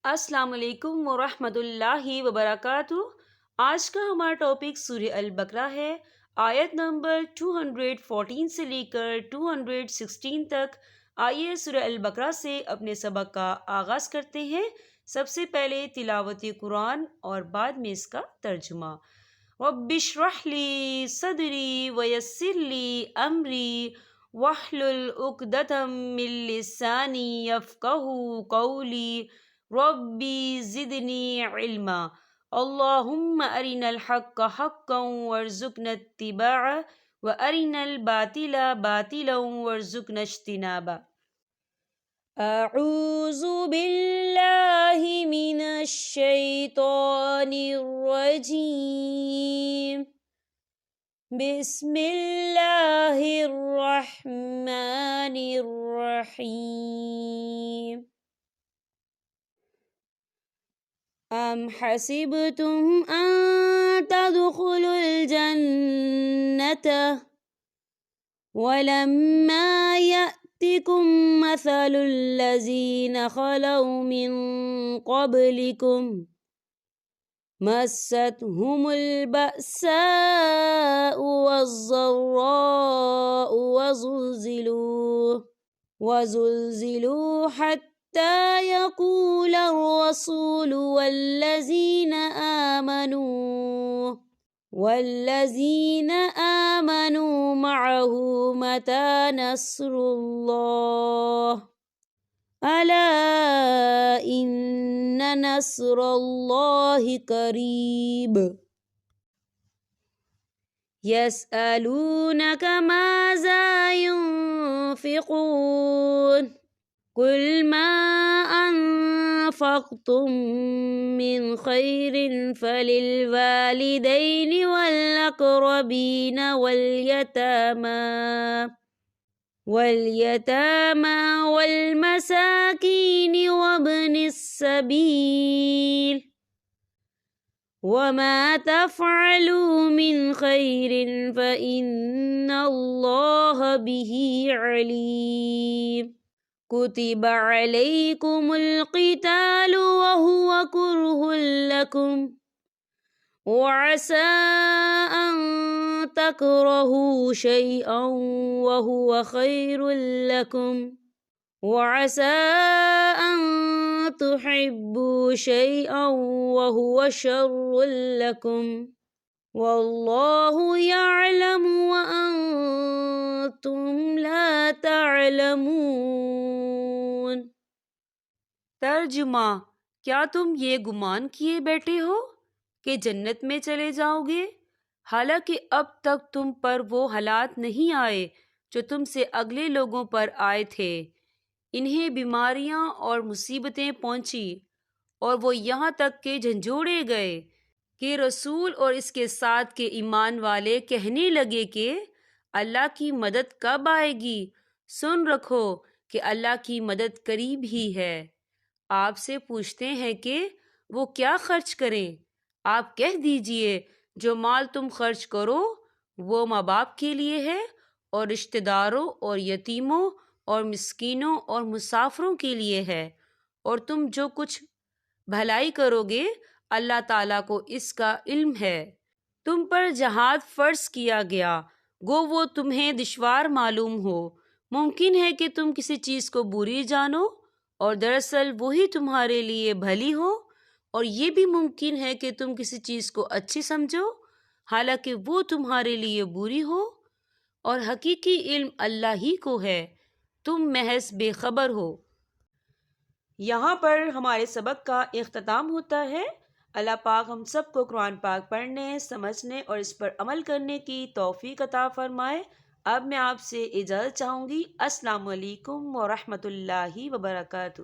السلام علیکم ورحمۃ اللہ وبرکاتہ۔ آج کا ہمارا ٹاپک سورہ البقرہ ہے۔ آیت نمبر 214 سے لے کر 216 تک۔ آئیے سورہ البقرہ سے اپنے سبق کا آغاز کرتے ہیں۔ سب سے پہلے تلاوت قرآن اور بعد میں اس کا ترجمہ۔ رب اشرح لی صدری ویسر لی امری واحلل عقدۃ من لسانی یفقہوا قولی ربی زدنی علما۔ اللہم ارنا الحق حقا وارزقنا اتباعہ وارنا الباطل باطلا وارزقنا اجتنابہ۔ اعوذ باللہ من الشیطان الرجیم، بسم اللہ الرحمن الرحیم۔ ام حسبتم ان تدخلوا الجنة ولما يأتكم مثل الذين خلوا من قبلكم مستهم البأساء والضراء وزلزلوا حتى يقول الرسول والذين آمنوا معه متى نصر الله ألا إن نصر الله قريب۔ يسألونك ماذا ينفقون قل ما أنفقتم من خير فللوالدين والأقربين واليتامى والمساكين وابن السبيل وما تفعلوا من خير فإن الله به عليم۔ كتب عليكم القتال وهو كره لكم وعسى أن تكرهوا شيئا وهو خير لكم وعسى أن تحبوا شيئا وهو شر لكم والله يعلم وأنتم لا تعلمون۔ ترجمہ۔ کیا تم یہ گمان کیے بیٹھے ہو کہ جنت میں چلے جاؤ گے، حالانکہ اب تک تم پر وہ حالات نہیں آئے جو تم سے اگلے لوگوں پر آئے تھے۔ انہیں بیماریاں اور مصیبتیں پہنچی اور وہ یہاں تک کہ جھنجھوڑے گئے کہ رسول اور اس کے ساتھ کے ایمان والے کہنے لگے کہ اللہ کی مدد کب آئے گی؟ سن رکھو کہ اللہ کی مدد قریب ہی ہے۔ آپ سے پوچھتے ہیں کہ وہ کیا خرچ کریں؟ آپ کہہ دیجئے جو مال تم خرچ کرو وہ ماں باپ کے لیے ہے اور رشتہ داروں اور یتیموں اور مسکینوں اور مسافروں کے لیے ہے، اور تم جو کچھ بھلائی کرو گے اللہ تعالیٰ کو اس کا علم ہے۔ تم پر جہاد فرض کیا گیا گو وہ تمہیں دشوار معلوم ہو۔ ممکن ہے کہ تم کسی چیز کو بری جانو اور دراصل وہی تمہارے لیے بھلی ہو، اور یہ بھی ممکن ہے کہ تم کسی چیز کو اچھی سمجھو حالانکہ وہ تمہارے لیے بری ہو، اور حقیقی علم اللہ ہی کو ہے، تم محض بے خبر ہو۔ یہاں پر ہمارے سبق کا اختتام ہوتا ہے۔ اللہ پاک ہم سب کو قرآن پاک پڑھنے، سمجھنے اور اس پر عمل کرنے کی توفیق عطا فرمائے۔ اب میں آپ سے اجازت چاہوں گی۔ السلام علیکم ورحمۃ اللہ وبرکاتہ۔